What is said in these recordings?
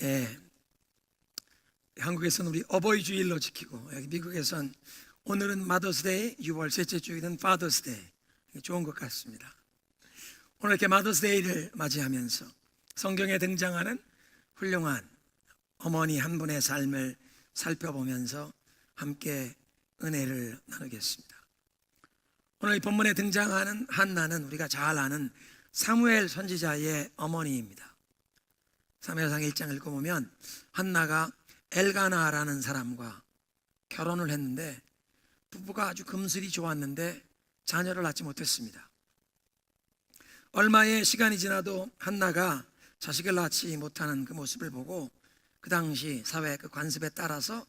예, 한국에서는 우리 어버이 주일로 지키고, 여기 미국에선 오늘은 마더스데이, 6월 셋째 주일은 파더스데이. 좋은 것 같습니다. 오늘 이렇게 마더스데이를 맞이하면서 성경에 등장하는 훌륭한 어머니 한 분의 삶을 살펴보면서 함께 은혜를 나누겠습니다. 오늘 이 본문에 등장하는 한나는 우리가 잘 아는 사무엘 선지자의 어머니입니다. 사무엘상 1장 읽어보면 한나가 엘가나라는 사람과 결혼을 했는데 부부가 아주 금슬이 좋았는데 자녀를 낳지 못했습니다. 얼마의 시간이 지나도 한나가 자식을 낳지 못하는 그 모습을 보고 그 당시 사회 그 관습에 따라서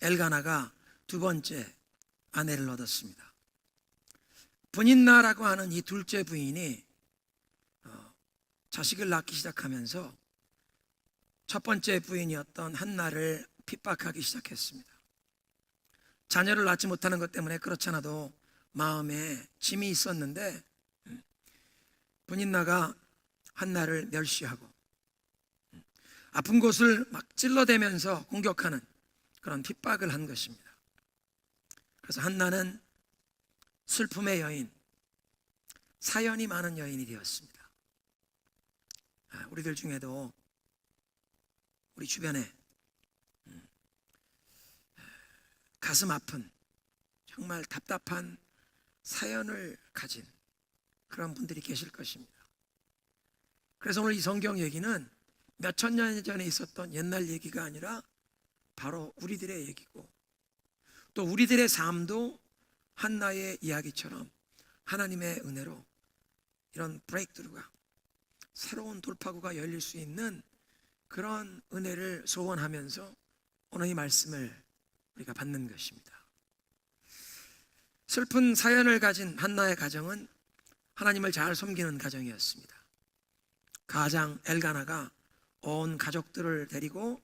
엘가나가 두 번째 아내를 얻었습니다. 분인나라고 하는 이 둘째 부인이 자식을 낳기 시작하면서 첫 번째 부인이었던 한나를 핍박하기 시작했습니다. 자녀를 낳지 못하는 것 때문에 그렇잖아도 마음에 짐이 있었는데 분인나가 한나를 멸시하고 아픈 곳을 막 찔러대면서 공격하는 그런 핍박을 한 것입니다. 그래서 한나는 슬픔의 여인, 사연이 많은 여인이 되었습니다. 우리들 중에도 우리 주변에 가슴 아픈 정말 답답한 사연을 가진 그런 분들이 계실 것입니다. 그래서 오늘 이 성경 얘기는 몇천 년 전에 있었던 옛날 얘기가 아니라 바로 우리들의 얘기고, 또 우리들의 삶도 한나의 이야기처럼 하나님의 은혜로 이런 브레이크드루가, 새로운 돌파구가 열릴 수 있는 그런 은혜를 소원하면서 오늘 이 말씀을 우리가 받는 것입니다. 슬픈 사연을 가진 한나의 가정은 하나님을 잘 섬기는 가정이었습니다. 가장 엘가나가 온 가족들을 데리고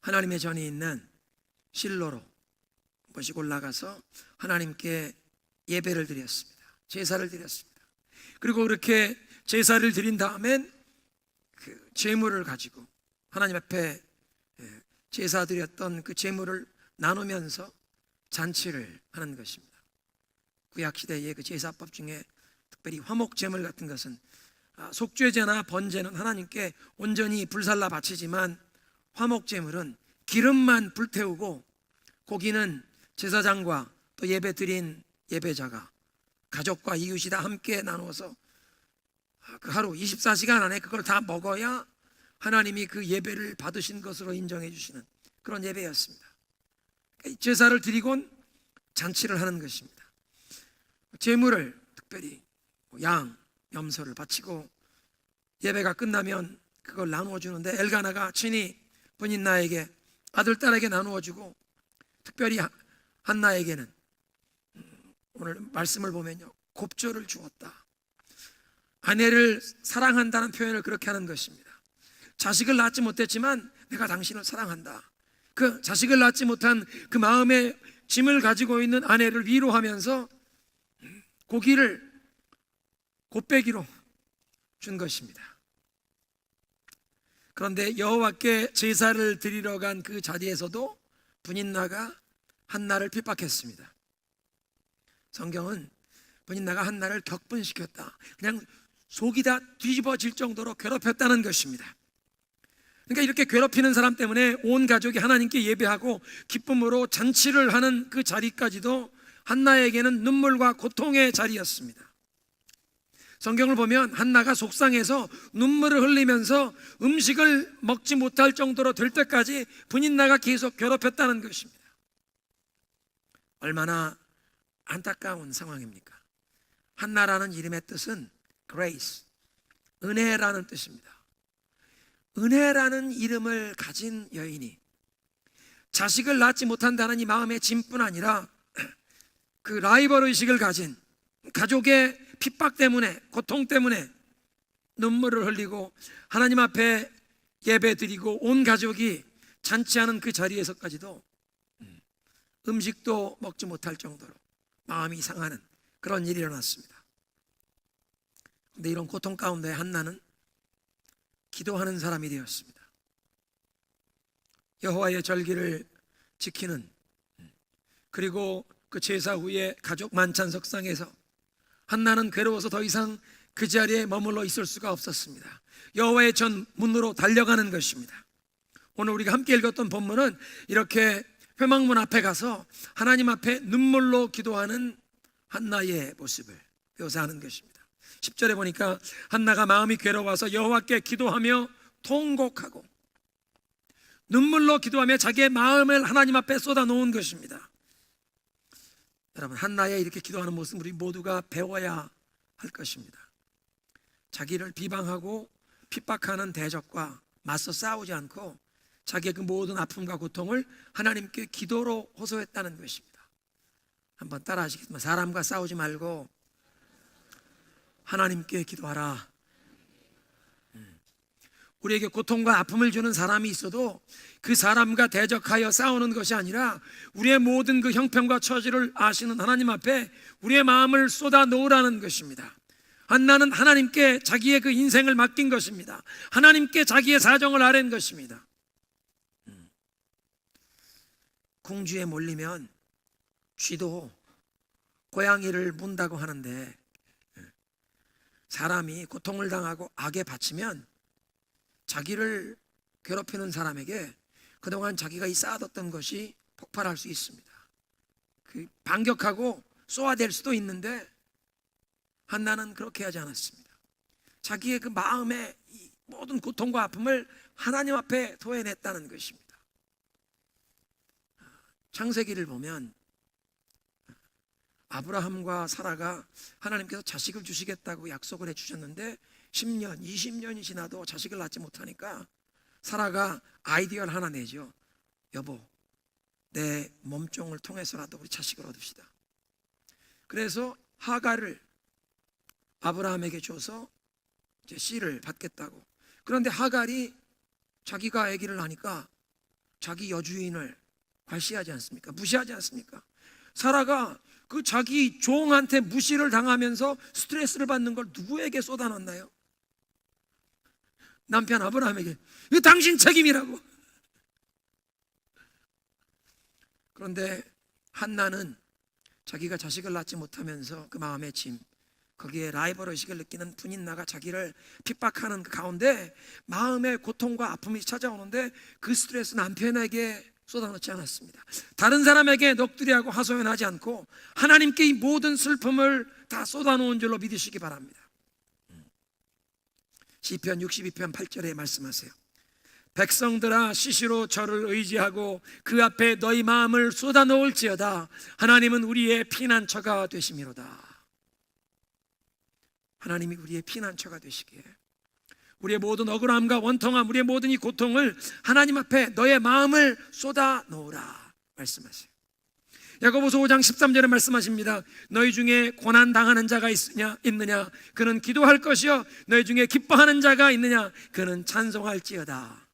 하나님의 전이 있는 실로로 모시고 올라가서 하나님께 예배를 드렸습니다. 제사를 드렸습니다. 그리고 그렇게 제사를 드린 다음엔 그 제물을 가지고 하나님 앞에 제사 드렸던 그 제물을 나누면서 잔치를 하는 것입니다. 구약시대의 그 제사법 중에 특별히 화목제물 같은 것은 속죄제나 번제는 하나님께 온전히 불살라 바치지만 화목제물은 기름만 불태우고 고기는 제사장과 또 예배 드린 예배자가 가족과 이웃이 다 함께 나누어서 그 하루 24시간 안에 그걸 다 먹어야 하나님이 그 예배를 받으신 것으로 인정해 주시는 그런 예배였습니다. 제사를 드리곤 잔치를 하는 것입니다. 제물을 특별히 양, 염소를 바치고 예배가 끝나면 그걸 나누어 주는데 엘가나가 친히 분인나에게 아들, 딸에게 나누어 주고 특별히 한나에게는 오늘 말씀을 보면요, 곱절을 주었다. 아내를 사랑한다는 표현을 그렇게 하는 것입니다. 자식을 낳지 못했지만 내가 당신을 사랑한다. 그 자식을 낳지 못한 그 마음의 짐을 가지고 있는 아내를 위로하면서 고기를 곱빼기로 준 것입니다. 그런데 여호와께 제사를 드리러 간 그 자리에서도 분인나가 한나를 핍박했습니다. 성경은 분인나가 한나를 격분시켰다, 그냥 속이 다 뒤집어질 정도로 괴롭혔다는 것입니다. 그러니까 이렇게 괴롭히는 사람 때문에 온 가족이 하나님께 예배하고 기쁨으로 잔치를 하는 그 자리까지도 한나에게는 눈물과 고통의 자리였습니다. 성경을 보면 한나가 속상해서 눈물을 흘리면서 음식을 먹지 못할 정도로 될 때까지 분인나가 계속 괴롭혔다는 것입니다. 얼마나 안타까운 상황입니까? 한나라는 이름의 뜻은 grace, 은혜라는 뜻입니다. 은혜라는 이름을 가진 여인이 자식을 낳지 못한다는 이 마음의 짐뿐 아니라 그 라이벌 의식을 가진 가족의 핍박 때문에, 고통 때문에 눈물을 흘리고 하나님 앞에 예배 드리고 온 가족이 잔치하는 그 자리에서까지도 음식도 먹지 못할 정도로 마음이 상하는 그런 일이 일어났습니다. 그런데 이런 고통 가운데 한나는 기도하는 사람이 되었습니다. 여호와의 절기를 지키는, 그리고 그 제사 후에 가족 만찬석상에서 한나는 괴로워서 더 이상 그 자리에 머물러 있을 수가 없었습니다. 여호와의 전 문으로 달려가는 것입니다. 오늘 우리가 함께 읽었던 본문은 이렇게 회막문 앞에 가서 하나님 앞에 눈물로 기도하는 한나의 모습을 묘사하는 것입니다. 10절에 보니까 한나가 마음이 괴로워서 여호와께 기도하며 통곡하고 눈물로 기도하며 자기의 마음을 하나님 앞에 쏟아놓은 것입니다. 여러분, 한나의 이렇게 기도하는 모습 우리 모두가 배워야 할 것입니다. 자기를 비방하고 핍박하는 대적과 맞서 싸우지 않고 자기의 그 모든 아픔과 고통을 하나님께 기도로 호소했다는 것입니다. 한번 따라 하시겠습니다. 사람과 싸우지 말고 하나님께 기도하라. 우리에게 고통과 아픔을 주는 사람이 있어도 그 사람과 대적하여 싸우는 것이 아니라 우리의 모든 그 형편과 처지를 아시는 하나님 앞에 우리의 마음을 쏟아 놓으라는 것입니다. 한나는 하나님께 자기의 그 인생을 맡긴 것입니다. 하나님께 자기의 사정을 아뢰는 것입니다. 궁지에 몰리면 쥐도 고양이를 문다고 하는데, 사람이 고통을 당하고 악에 바치면 자기를 괴롭히는 사람에게 그동안 자기가 쌓아뒀던 것이 폭발할 수 있습니다. 그 반격하고 쏘아댈 수도 있는데 한나는 그렇게 하지 않았습니다. 자기의 그 마음의 모든 고통과 아픔을 하나님 앞에 토해냈다는 것입니다. 창세기를 보면 아브라함과 사라가 하나님께서 자식을 주시겠다고 약속을 해주셨는데 10년, 20년이 지나도 자식을 낳지 못하니까 사라가 아이디어를 하나 내죠. 여보, 내 몸종을 통해서라도 우리 자식을 얻읍시다. 그래서 하갈을 아브라함에게 줘서 이제 씨를 받겠다고. 그런데 하갈이 자기가 아기를 낳으니까 자기 여주인을 괄시하지 않습니까? 무시하지 않습니까? 사라가 그 자기 종한테 무시를 당하면서 스트레스를 받는 걸 누구에게 쏟아놨나요? 남편 아브라함에게. 이거 당신 책임이라고. 그런데 한나는 자기가 자식을 낳지 못하면서 그 마음의 짐, 거기에 라이벌 의식을 느끼는 분인나가 자기를 핍박하는 그 가운데 마음의 고통과 아픔이 찾아오는데 그 스트레스 남편에게 쏟아놓지 않았습니다. 다른 사람에게 넋두리하고 하소연하지 않고 하나님께 이 모든 슬픔을 다 쏟아놓은 줄로 믿으시기 바랍니다. 시편 62편 8절에 말씀하세요. 백성들아, 시시로 저를 의지하고 그 앞에 너희 마음을 쏟아놓을지어다. 하나님은 우리의 피난처가 되심이로다. 하나님이 우리의 피난처가 되시기에 우리의 모든 억울함과 원통함, 우리의 모든 이 고통을 하나님 앞에 너의 마음을 쏟아 놓으라 말씀하세요. 야고보서 5장 13절에 말씀하십니다. 너희 중에 고난 당하는 자가 있느냐? 그는 기도할 것이요. 너희 중에 기뻐하는 자가 있느냐? 그는 찬송할지어다.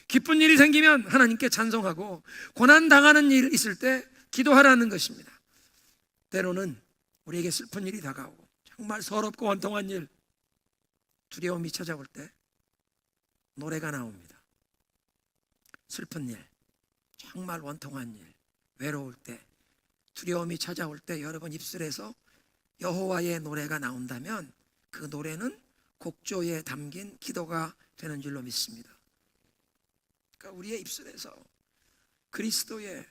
기쁜 일이 생기면 하나님께 찬송하고 고난 당하는 일 있을 때 기도하라는 것입니다. 때로는 우리에게 슬픈 일이 다가오고 정말 서럽고 원통한 일, 두려움이 찾아올 때 노래가 나옵니다. 슬픈 일, 정말 원통한 일, 외로울 때, 두려움이 찾아올 때 여러분 입술에서 여호와의 노래가 나온다면 그 노래는 곡조에 담긴 기도가 되는 줄로 믿습니다. 그러니까 우리의 입술에서 그리스도의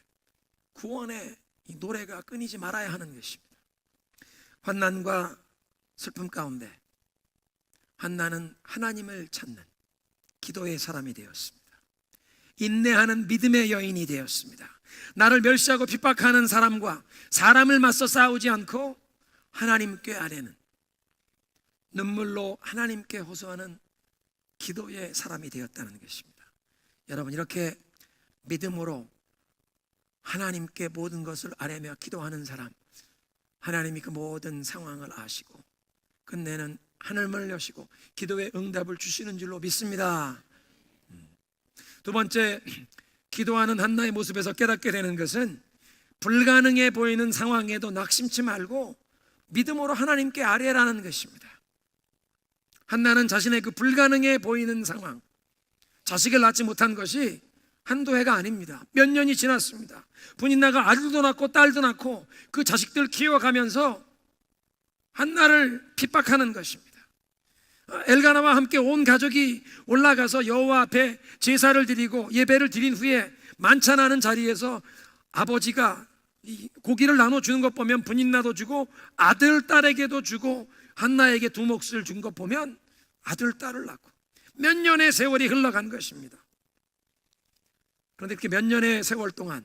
구원의 이 노래가 끊이지 말아야 하는 것입니다. 환난과 슬픔 가운데 한나는 하나님을 찾는 기도의 사람이 되었습니다. 인내하는 믿음의 여인이 되었습니다. 나를 멸시하고 핍박하는 사람과 사람을 맞서 싸우지 않고 하나님께 아뢰는, 눈물로 하나님께 호소하는 기도의 사람이 되었다는 것입니다. 여러분, 이렇게 믿음으로 하나님께 모든 것을 아뢰며 기도하는 사람, 하나님이 그 모든 상황을 아시고 끝내는 하늘문을 여시고 기도의 응답을 주시는 줄로 믿습니다. 두 번째, 기도하는 한나의 모습에서 깨닫게 되는 것은 불가능해 보이는 상황에도 낙심치 말고 믿음으로 하나님께 아뢰라는 것입니다. 한나는 자신의 그 불가능해 보이는 상황, 자식을 낳지 못한 것이 한두 해가 아닙니다. 몇 년이 지났습니다. 분인나가 아들도 낳고 딸도 낳고 그 자식들 키워가면서 한나를 핍박하는 것입니다. 엘가나와 함께 온 가족이 올라가서 여호와 앞에 제사를 드리고 예배를 드린 후에 만찬하는 자리에서 아버지가 이 고기를 나눠주는 것 보면 분인나도 주고 아들 딸에게도 주고 한나에게 두 몫을 준 것 보면 아들 딸을 낳고 몇 년의 세월이 흘러간 것입니다. 그런데 이렇게 몇 년의 세월 동안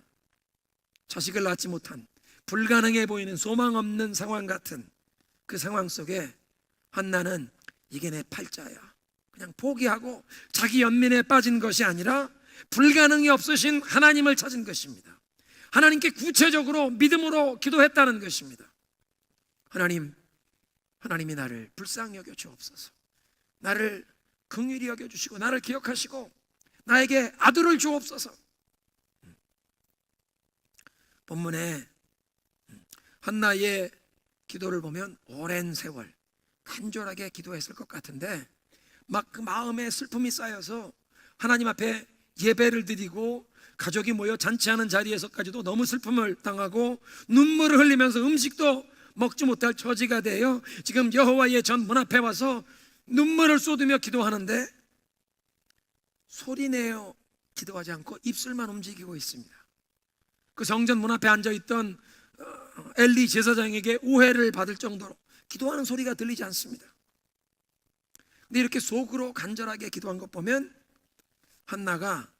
자식을 낳지 못한 불가능해 보이는 소망 없는 상황 같은 그 상황 속에 한나는 이게 내 팔자야, 그냥 포기하고 자기 연민에 빠진 것이 아니라 불가능이 없으신 하나님을 찾은 것입니다. 하나님께 구체적으로 믿음으로 기도했다는 것입니다. 하나님이 나를 불쌍히 여겨 주옵소서. 나를 긍휼히 여겨 주시고 나를 기억하시고 나에게 아들을 주옵소서. 본문에 한나의 기도를 보면 오랜 세월 간절하게 기도했을 것 같은데 막 그 마음에 슬픔이 쌓여서 하나님 앞에 예배를 드리고 가족이 모여 잔치하는 자리에서까지도 너무 슬픔을 당하고 눈물을 흘리면서 음식도 먹지 못할 처지가 되어 지금 여호와의 전 문 앞에 와서 눈물을 쏟으며 기도하는데 소리내어 기도하지 않고 입술만 움직이고 있습니다. 그 성전 문 앞에 앉아있던 엘리 제사장에게 오해를 받을 정도로 기도하는 소리가 들리지 않습니다. 근데 이렇게 속으로 간절하게 기도한 것 보면 한나가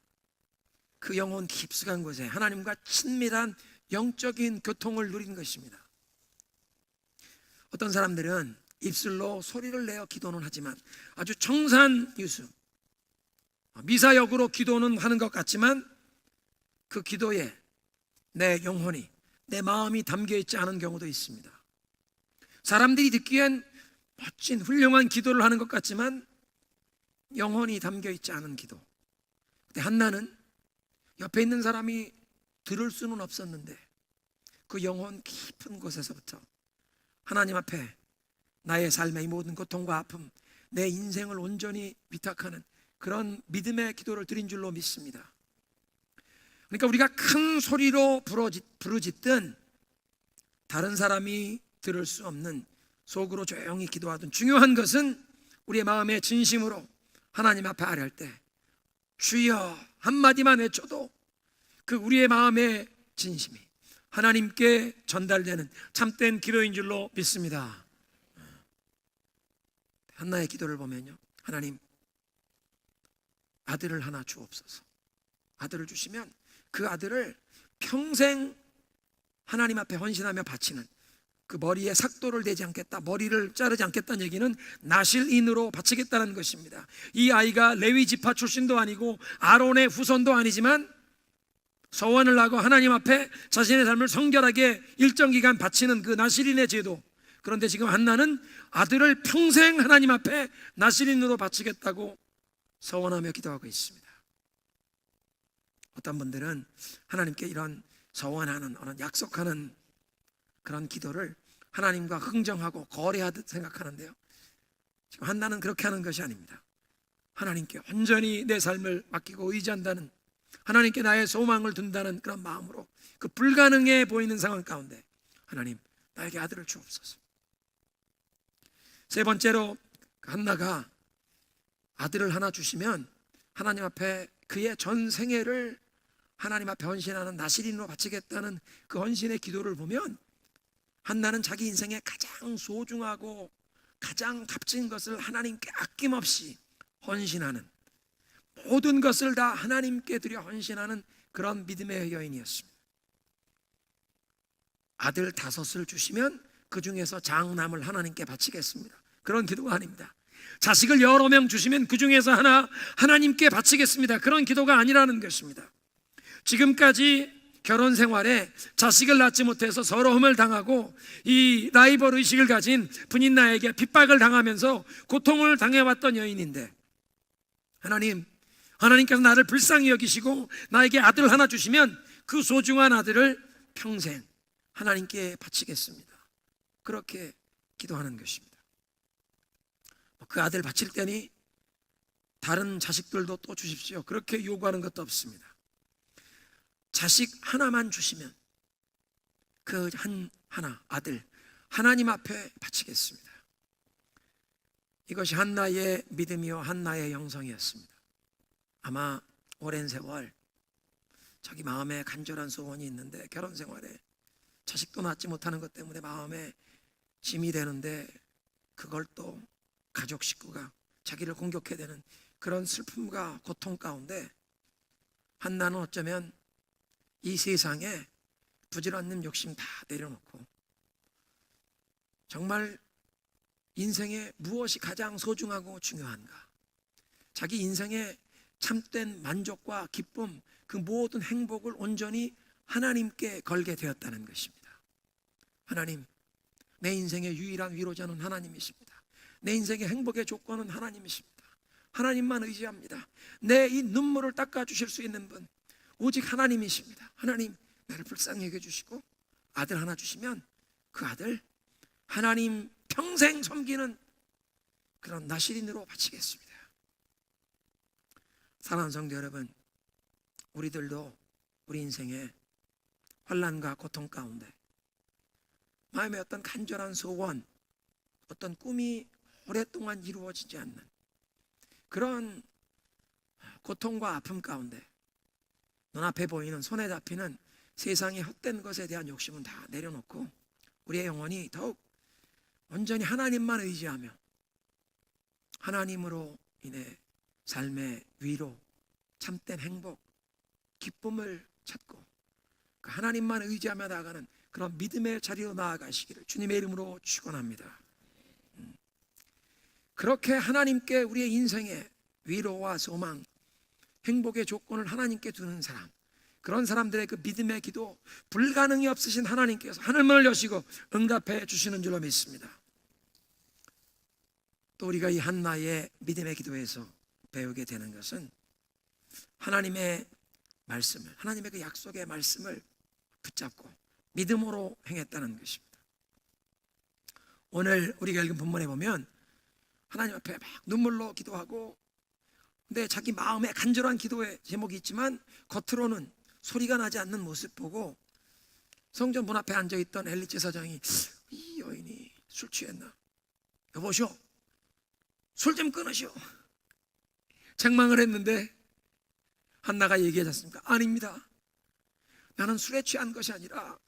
그 영혼 깊숙한 곳에 하나님과 친밀한 영적인 교통을 누린 것입니다. 어떤 사람들은 입술로 소리를 내어 기도는 하지만 아주 청산유수 미사역으로 기도는 하는 것 같지만 그 기도에 내 영혼이 내 마음이 담겨있지 않은 경우도 있습니다. 사람들이 듣기엔 멋진 훌륭한 기도를 하는 것 같지만 영혼이 담겨있지 않은 기도. 근데 한나는 옆에 있는 사람이 들을 수는 없었는데 그 영혼 깊은 곳에서부터 하나님 앞에 나의 삶의 이 모든 고통과 아픔, 내 인생을 온전히 위탁하는 그런 믿음의 기도를 드린 줄로 믿습니다. 그러니까 우리가 큰 소리로 부르짖든 다른 사람이 들을 수 없는 속으로 조용히 기도하든 중요한 것은 우리의 마음의 진심으로 하나님 앞에 아뢰할 때 주여 한마디만 외쳐도 그 우리의 마음의 진심이 하나님께 전달되는 참된 기도인 줄로 믿습니다. 한나의 기도를 보면요, 하나님 아들을 하나 주옵소서. 아들을 주시면 그 아들을 평생 하나님 앞에 헌신하며 바치는, 그 머리에 삭도를 대지 않겠다, 머리를 자르지 않겠다는 얘기는 나실인으로 바치겠다는 것입니다. 이 아이가 레위 지파 출신도 아니고 아론의 후손도 아니지만 서원을 하고 하나님 앞에 자신의 삶을 성결하게 일정 기간 바치는 그 나실인의 제도. 그런데 지금 한나는 아들을 평생 하나님 앞에 나실인으로 바치겠다고 서원하며 기도하고 있습니다. 어떤 분들은 하나님께 이런 서원하는, 약속하는 그런 기도를 하나님과 흥정하고 거래하듯 생각하는데요, 지금 한나는 그렇게 하는 것이 아닙니다. 하나님께 온전히 내 삶을 맡기고 의지한다는, 하나님께 나의 소망을 둔다는 그런 마음으로 그 불가능해 보이는 상황 가운데 하나님 나에게 아들을 주옵소서. 세 번째로 한나가 아들을 하나 주시면 하나님 앞에 그의 전 생애를 하나님 앞에 헌신하는 나실인으로 바치겠다는 그 헌신의 기도를 보면 한나는 자기 인생에 가장 소중하고 가장 값진 것을 하나님께 아낌없이 헌신하는, 모든 것을 다 하나님께 드려 헌신하는 그런 믿음의 여인이었습니다. 아들 5을 주시면 그 중에서 장남을 하나님께 바치겠습니다. 그런 기도가 아닙니다. 자식을 여러 명 주시면 그 중에서 하나 하나님께 바치겠습니다. 그런 기도가 아니라는 것입니다. 지금까지 결혼 생활에 자식을 낳지 못해서 서러움을 당하고 이 라이벌 의식을 가진 분인나에게 핍박을 당하면서 고통을 당해왔던 여인인데, 하나님께서 나를 불쌍히 여기시고 나에게 아들 하나 주시면 그 소중한 아들을 평생 하나님께 바치겠습니다. 그렇게 기도하는 것입니다. 그 아들 바칠 때니 다른 자식들도 또 주십시오, 그렇게 요구하는 것도 없습니다. 자식 하나만 주시면 그 하나 아들 하나님 앞에 바치겠습니다. 이것이 한나의 믿음이요 한나의 영성이었습니다. 아마 오랜 세월 자기 마음에 간절한 소원이 있는데 결혼 생활에 자식도 낳지 못하는 것 때문에 마음에 짐이 되는데 그걸 또 가족 식구가 자기를 공격해야 되는 그런 슬픔과 고통 가운데 한나는 어쩌면 이 세상에 부질없는 욕심 다 내려놓고 정말 인생에 무엇이 가장 소중하고 중요한가, 자기 인생의 참된 만족과 기쁨, 그 모든 행복을 온전히 하나님께 걸게 되었다는 것입니다. 하나님, 내 인생의 유일한 위로자는 하나님이십니다. 내 인생의 행복의 조건은 하나님이십니다. 하나님만 의지합니다. 내 이 눈물을 닦아주실 수 있는 분 오직 하나님이십니다. 하나님, 나를 불쌍히 여겨주시고 아들 하나 주시면 그 아들 하나님 평생 섬기는 그런 나실인으로 바치겠습니다. 사랑하는 성도 여러분, 우리들도 우리 인생에 환난과 고통 가운데 마음에 어떤 간절한 소원, 어떤 꿈이 오랫동안 이루어지지 않는 그런 고통과 아픔 가운데 눈앞에 보이는 손에 잡히는 세상의 헛된 것에 대한 욕심은 다 내려놓고 우리의 영혼이 더욱 온전히 하나님만 의지하며 하나님으로 인해 삶의 위로, 참된 행복, 기쁨을 찾고 그 하나님만 의지하며 나아가는 그런 믿음의 자리로 나아가시기를 주님의 이름으로 축원합니다. 그렇게 하나님께 우리의 인생의 위로와 소망, 행복의 조건을 하나님께 두는 사람, 그런 사람들의 그 믿음의 기도, 불가능이 없으신 하나님께서 하늘문을 여시고 응답해 주시는 줄로 믿습니다. 또 우리가 이 한나의 믿음의 기도에서 배우게 되는 것은 하나님의 말씀을, 하나님의 그 약속의 말씀을 붙잡고 믿음으로 행했다는 것입니다. 오늘 우리가 읽은 본문에 보면 하나님 앞에 막 눈물로 기도하고, 근데 자기 마음에 간절한 기도의 제목이 있지만 겉으로는 소리가 나지 않는 모습 보고 성전 문 앞에 앉아있던 엘리 제사장이 이 여인이 술 취했나? 여보시오, 술 좀 끊으시오. 책망을 했는데 한나가 얘기하지 않습니까? 아닙니다. 나는 술에 취한 것이 아니라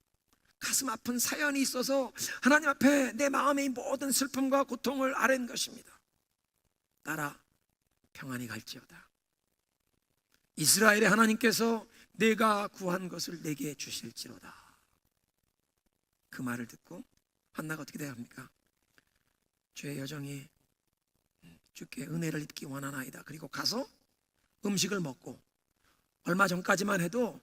가슴 아픈 사연이 있어서 하나님 앞에 내 마음의 모든 슬픔과 고통을 아뢰는 것입니다. 나라 평안히 갈지어다. 이스라엘의 하나님께서 내가 구한 것을 내게 주실지로다. 그 말을 듣고 한나가 어떻게 돼야 합니까? 주의 여정이 주께 은혜를 입기 원하나이다. 그리고 가서 음식을 먹고, 얼마 전까지만 해도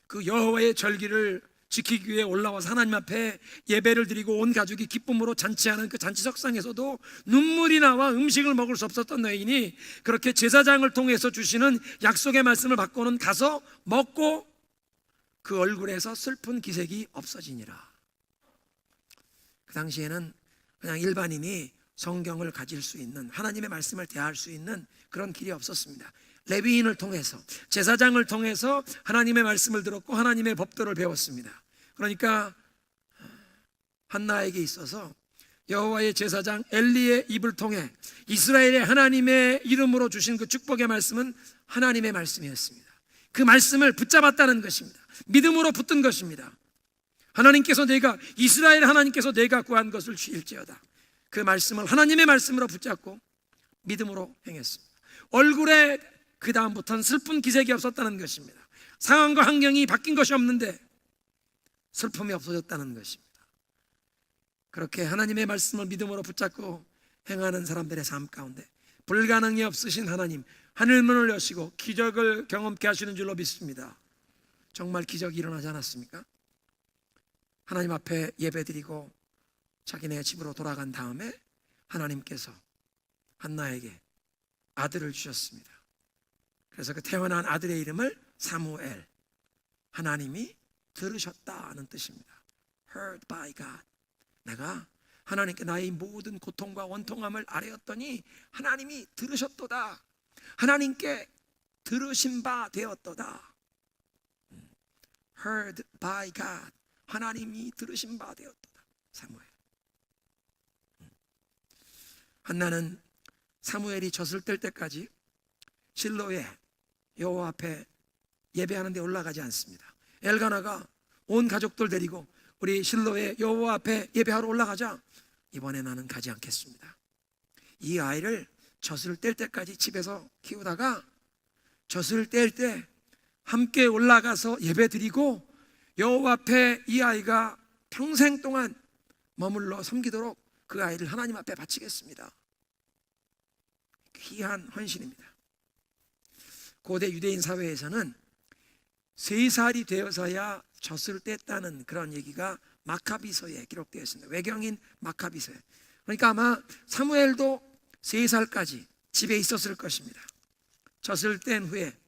그 여호와의 절기를 지키기 위해 올라와서 하나님 앞에 예배를 드리고 온 가족이 기쁨으로 잔치하는 그 잔치석상에서도 눈물이 나와 음식을 먹을 수 없었던 여인이 그렇게 제사장을 통해서 주시는 약속의 말씀을 받고는 가서 먹고 그 얼굴에서 슬픈 기색이 없어지니라. 그 당시에는 그냥 일반인이 성경을 가질 수 있는, 하나님의 말씀을 대할 수 있는 그런 길이 없었습니다. 레위인을 통해서, 제사장을 통해서 하나님의 말씀을 들었고 하나님의 법도를 배웠습니다. 그러니까 한나에게 있어서 여호와의 제사장 엘리의 입을 통해 이스라엘의 하나님의 이름으로 주신 그 축복의 말씀은 하나님의 말씀이었습니다. 그 말씀을 붙잡았다는 것입니다. 믿음으로 붙든 것입니다. 하나님께서 이스라엘 하나님께서 내가 구한 것을 주일지어다. 그 말씀을 하나님의 말씀으로 붙잡고 믿음으로 행했습니다. 얼굴에 그 다음부터는 슬픈 기색이 없었다는 것입니다. 상황과 환경이 바뀐 것이 없는데 슬픔이 없어졌다는 것입니다. 그렇게 하나님의 말씀을 믿음으로 붙잡고 행하는 사람들의 삶 가운데 불가능이 없으신 하나님, 하늘문을 여시고 기적을 경험케 하시는 줄로 믿습니다. 정말 기적이 일어나지 않았습니까? 하나님 앞에 예배드리고 자기네 집으로 돌아간 다음에 하나님께서 한나에게 아들을 주셨습니다. 그래서 그 태어난 아들의 이름을 사무엘, 하나님이 들으셨다는 뜻입니다. Heard by God. 내가 하나님께 나의 모든 고통과 원통함을 아뢰었더니 하나님이 들으셨도다. 하나님께 들으신 바 되었도다. heard by God. 하나님이 들으신 바 되었도다. 사무엘. 한나는 사무엘이 젖을 뗄 때까지 실로에 여호와 앞에 예배하는 데 올라가지 않습니다. 엘가나가 온 가족들 데리고 우리 실로에 여호와 앞에 예배하러 올라가자, 이번에 나는 가지 않겠습니다. 이 아이를 젖을 뗄 때까지 집에서 키우다가 젖을 뗄 때 함께 올라가서 예배 드리고 여호와 앞에 이 아이가 평생 동안 머물러 섬기도록 그 아이를 하나님 앞에 바치겠습니다. 귀한 헌신입니다. 고대 유대인 사회에서는 3살이 되어서야 젖을 뗐다는 그런 얘기가 마카비서에 기록되어 있습니다. 외경인 마카비서에. 그러니까 아마 사무엘도 3살까지 집에 있었을 것입니다. 젖을 뗀 후에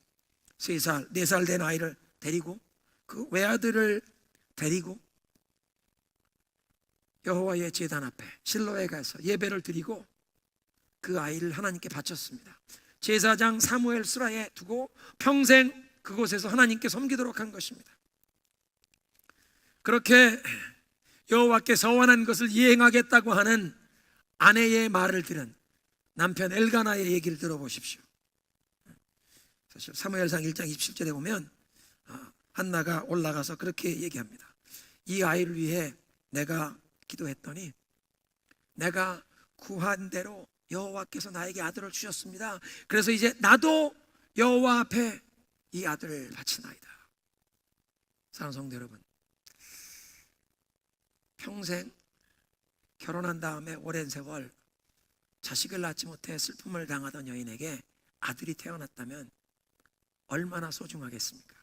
3살, 4살 된 아이를 데리고 그 외아들을 데리고 여호와의 제단 앞에 실로에 가서 예배를 드리고 그 아이를 하나님께 바쳤습니다. 제사장 사무엘 스라에 두고 평생 그곳에서 하나님께 섬기도록 한 것입니다. 그렇게 여호와께 서원한 것을 이행하겠다고 하는 아내의 말을 들은 남편 엘가나의 얘기를 들어보십시오. 사실 사무엘상 1장 27절에 보면 한나가 올라가서 그렇게 얘기합니다. 이 아이를 위해 내가 기도했더니 내가 구한 대로 여호와께서 나에게 아들을 주셨습니다. 그래서 이제 나도 여호와 앞에 이 아들을 바치나이다. 사랑하는 성도 여러분, 평생 결혼한 다음에 오랜 세월 자식을 낳지 못해 슬픔을 당하던 여인에게 아들이 태어났다면 얼마나 소중하겠습니까?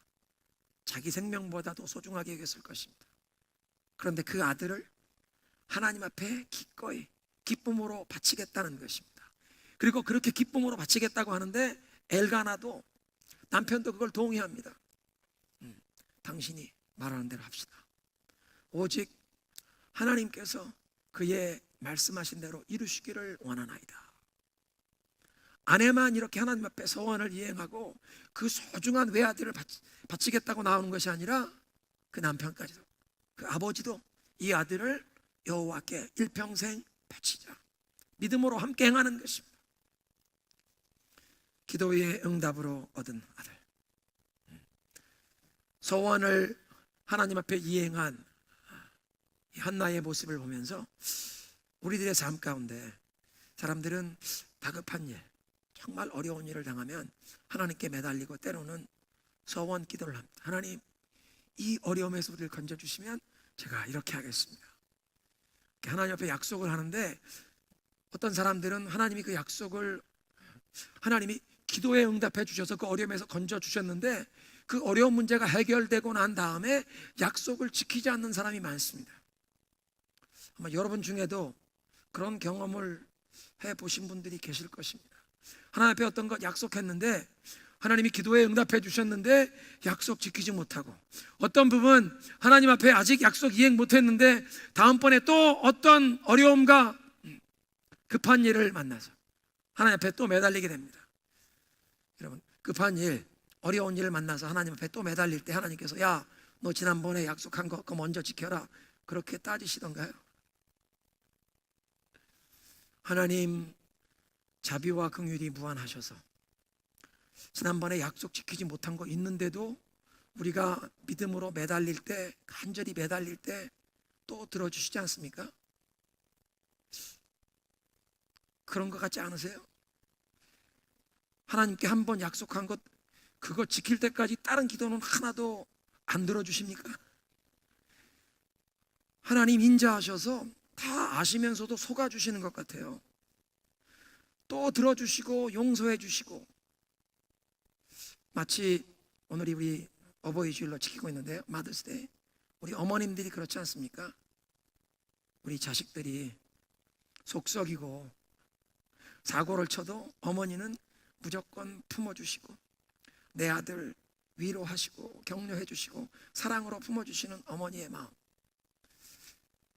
자기 생명보다도 소중하게 여겼을 것입니다. 그런데 그 아들을 하나님 앞에 기꺼이 기쁨으로 바치겠다는 것입니다. 그리고 그렇게 기쁨으로 바치겠다고 하는데 엘가나도 남편도 그걸 동의합니다. 당신이 말하는 대로 합시다. 오직 하나님께서 그의 말씀하신 대로 이루시기를 원하나이다. 아내만 이렇게 하나님 앞에 서원을 이행하고 그 소중한 외아들을 바치겠다고 나오는 것이 아니라 그 남편까지도, 그 아버지도 이 아들을 여호와께 일평생 바치자, 믿음으로 함께 행하는 것입니다. 기도의 응답으로 얻은 아들, 소원을 하나님 앞에 이행한 한나의 모습을 보면서 우리들의 삶 가운데 사람들은 다급한 일, 정말 어려운 일을 당하면 하나님께 매달리고 때로는 서원 기도를 합니다. 하나님, 이 어려움에서 우리를 건져주시면 제가 이렇게 하겠습니다. 하나님 앞에 약속을 하는데 어떤 사람들은 하나님이 그 약속을, 하나님이 기도에 응답해 주셔서 그 어려움에서 건져주셨는데 그 어려운 문제가 해결되고 난 다음에 약속을 지키지 않는 사람이 많습니다. 아마 여러분 중에도 그런 경험을 해보신 분들이 계실 것입니다. 하나님 앞에 어떤 것 약속했는데 하나님이 기도에 응답해 주셨는데 약속 지키지 못하고, 어떤 부분 하나님 앞에 아직 약속 이행 못했는데 다음번에 또 어떤 어려움과 급한 일을 만나서 하나님 앞에 또 매달리게 됩니다. 여러분, 급한 일, 어려운 일을 만나서 하나님 앞에 또 매달릴 때 하나님께서 야, 너 지난번에 약속한 거 그거 먼저 지켜라, 그렇게 따지시던가요? 하나님 자비와 긍휼이 무한하셔서 지난번에 약속 지키지 못한 거 있는데도 우리가 믿음으로 매달릴 때, 간절히 매달릴 때 또 들어주시지 않습니까? 그런 것 같지 않으세요? 하나님께 한 번 약속한 것 그거 지킬 때까지 다른 기도는 하나도 안 들어주십니까? 하나님 인자하셔서 다 아시면서도 속아주시는 것 같아요. 또 들어주시고 용서해 주시고, 마치 오늘이 우리 어버이 주일로 지키고 있는데요, 마더스데이. 우리 어머님들이 그렇지 않습니까? 우리 자식들이 속썩이고 사고를 쳐도 어머니는 무조건 품어주시고 내 아들 위로하시고 격려해 주시고 사랑으로 품어주시는 어머니의 마음,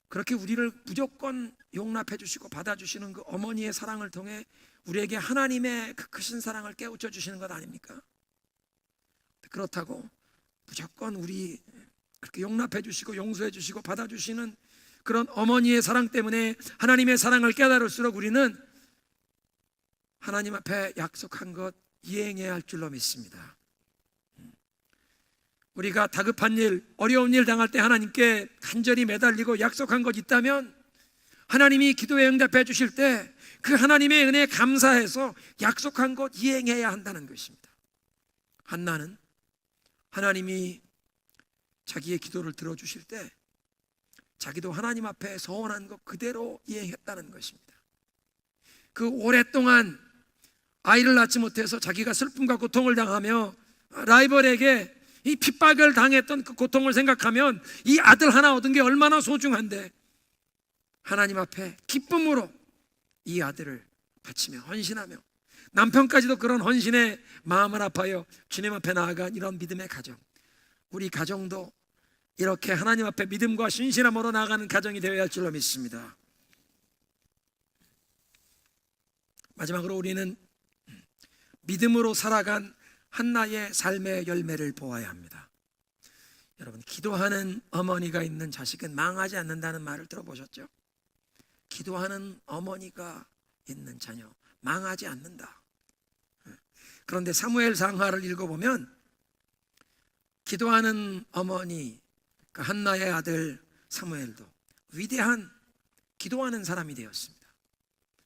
그렇게 우리를 무조건 용납해 주시고 받아주시는 그 어머니의 사랑을 통해 우리에게 하나님의 그 크신 사랑을 깨우쳐 주시는 것 아닙니까? 그렇다고 무조건 우리 그렇게 용납해 주시고 용서해 주시고 받아주시는 그런 어머니의 사랑 때문에 하나님의 사랑을 깨달을수록 우리는 하나님 앞에 약속한 것 이행해야 할 줄로 믿습니다. 우리가 다급한 일, 어려운 일 당할 때 하나님께 간절히 매달리고 약속한 것 있다면 하나님이 기도에 응답해 주실 때 그 하나님의 은혜에 감사해서 약속한 것 이행해야 한다는 것입니다. 한나는 하나님이 자기의 기도를 들어주실 때 자기도 하나님 앞에 서원한 것 그대로 이행했다는 것입니다. 그 오랫동안 아이를 낳지 못해서 자기가 슬픔과 고통을 당하며 라이벌에게 이 핍박을 당했던 그 고통을 생각하면 이 아들 하나 얻은 게 얼마나 소중한데 하나님 앞에 기쁨으로 이 아들을 바치며 헌신하며 남편까지도 그런 헌신의 마음을 아파요 주님 앞에 나아간 이런 믿음의 가정, 우리 가정도 이렇게 하나님 앞에 믿음과 신실함으로 나아가는 가정이 되어야 할 줄로 믿습니다. 마지막으로 우리는 믿음으로 살아간 한나의 삶의 열매를 보아야 합니다. 여러분, 기도하는 어머니가 있는 자식은 망하지 않는다는 말을 들어보셨죠? 기도하는 어머니가 있는 자녀 망하지 않는다. 그런데 사무엘 상하를 읽어보면 기도하는 어머니 그 한나의 아들 사무엘도 위대한 기도하는 사람이 되었습니다.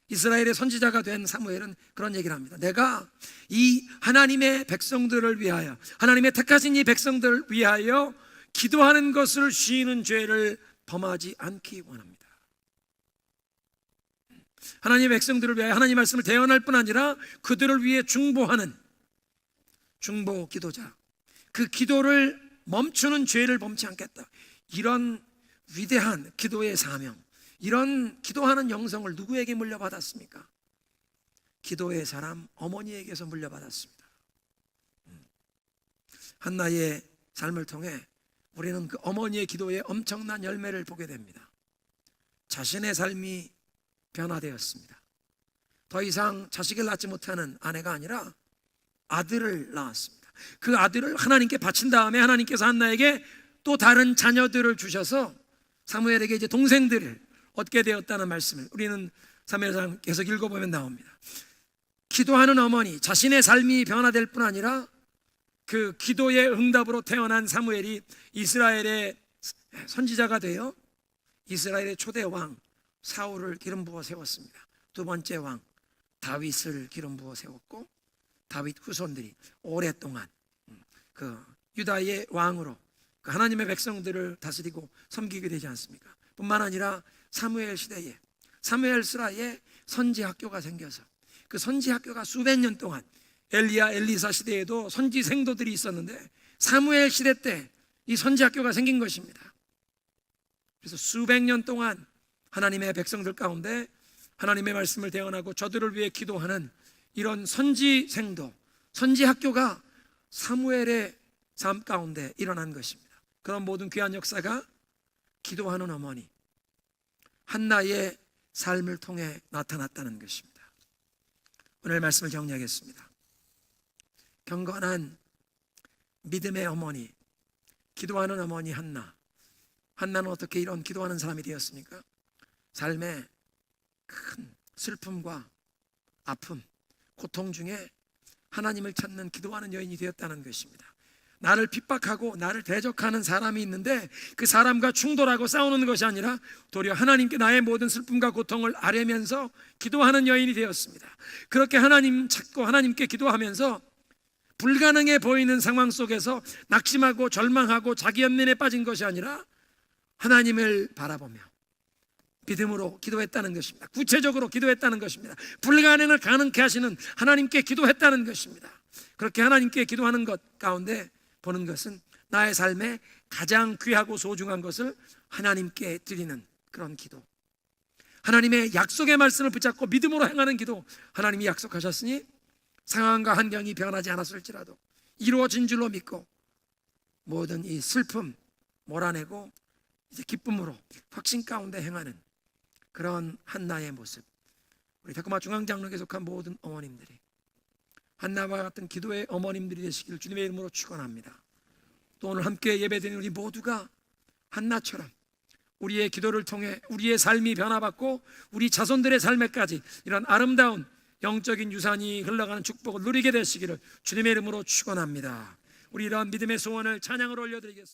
이스라엘의 선지자가 된 사무엘은 그런 얘기를 합니다. 내가 이 하나님의 백성들을 위하여, 하나님의 택하신 이 백성들을 위하여 기도하는 것을 쉬는 죄를 범하지 않기 원합니다. 하나님의 백성들을 위하여 하나님 말씀을 대언할 뿐 아니라 그들을 위해 중보하는 중보 기도자, 그 기도를 멈추는 죄를 범치 않겠다. 이런 위대한 기도의 사명, 이런 기도하는 영성을 누구에게 물려받았습니까? 기도의 사람 어머니에게서 물려받았습니다. 한나의 삶을 통해 우리는 그 어머니의 기도에 엄청난 열매를 보게 됩니다. 자신의 삶이 변화되었습니다. 더 이상 자식을 낳지 못하는 아내가 아니라 아들을 낳았습니다. 그 아들을 하나님께 바친 다음에 하나님께서 한나에게 또 다른 자녀들을 주셔서 사무엘에게 이제 동생들을 얻게 되었다는 말씀을 우리는 사무엘상 계속 읽어보면 나옵니다. 기도하는 어머니, 자신의 삶이 변화될 뿐 아니라 그 기도의 응답으로 태어난 사무엘이 이스라엘의 선지자가 되어 이스라엘의 초대 왕 사울을 기름 부어 세웠습니다. 두 번째 왕 다윗을 기름 부어 세웠고 다윗 후손들이 오랫동안 그 유다의 왕으로 그 하나님의 백성들을 다스리고 섬기게 되지 않습니까? 뿐만 아니라 사무엘 시대에 사무엘스라에 선지학교가 생겨서 그 선지학교가 수백 년 동안 엘리야 엘리사 시대에도 선지생도들이 있었는데 사무엘 시대 때 이 선지학교가 생긴 것입니다. 그래서 수백 년 동안 하나님의 백성들 가운데 하나님의 말씀을 대언하고 저들을 위해 기도하는 이런 선지생도, 선지학교가 사무엘의 삶 가운데 일어난 것입니다. 그런 모든 귀한 역사가 기도하는 어머니 한나의 삶을 통해 나타났다는 것입니다. 오늘 말씀을 정리하겠습니다. 경건한 믿음의 어머니, 기도하는 어머니 한나는 어떻게 이런 기도하는 사람이 되었습니까? 삶의 큰 슬픔과 아픔, 고통 중에 하나님을 찾는 기도하는 여인이 되었다는 것입니다. 나를 핍박하고 나를 대적하는 사람이 있는데 그 사람과 충돌하고 싸우는 것이 아니라 도리어 하나님께 나의 모든 슬픔과 고통을 아뢰면서 기도하는 여인이 되었습니다. 그렇게 하나님 찾고 하나님께 기도하면서 불가능해 보이는 상황 속에서 낙심하고 절망하고 자기 연민에 빠진 것이 아니라 하나님을 바라보며 믿음으로 기도했다는 것입니다. 구체적으로 기도했다는 것입니다. 불가능을 가능케 하시는 하나님께 기도했다는 것입니다. 그렇게 하나님께 기도하는 것 가운데 보는 것은 나의 삶에 가장 귀하고 소중한 것을 하나님께 드리는 그런 기도, 하나님의 약속의 말씀을 붙잡고 믿음으로 행하는 기도. 하나님이 약속하셨으니 상황과 환경이 변하지 않았을지라도 이루어진 줄로 믿고 모든 이 슬픔 몰아내고 이제 기쁨으로 확신 가운데 행하는 그런 한나의 모습, 우리 다코마 중앙장로에 속한 모든 어머님들이 한나와 같은 기도의 어머님들이 되시기를 주님의 이름으로 축원합니다. 또 오늘 함께 예배드리는 우리 모두가 한나처럼 우리의 기도를 통해 우리의 삶이 변화받고 우리 자손들의 삶에까지 이런 아름다운 영적인 유산이 흘러가는 축복을 누리게 되시기를 주님의 이름으로 축원합니다. 우리 이러한 믿음의 소원을 찬양으로 올려드리겠습니다.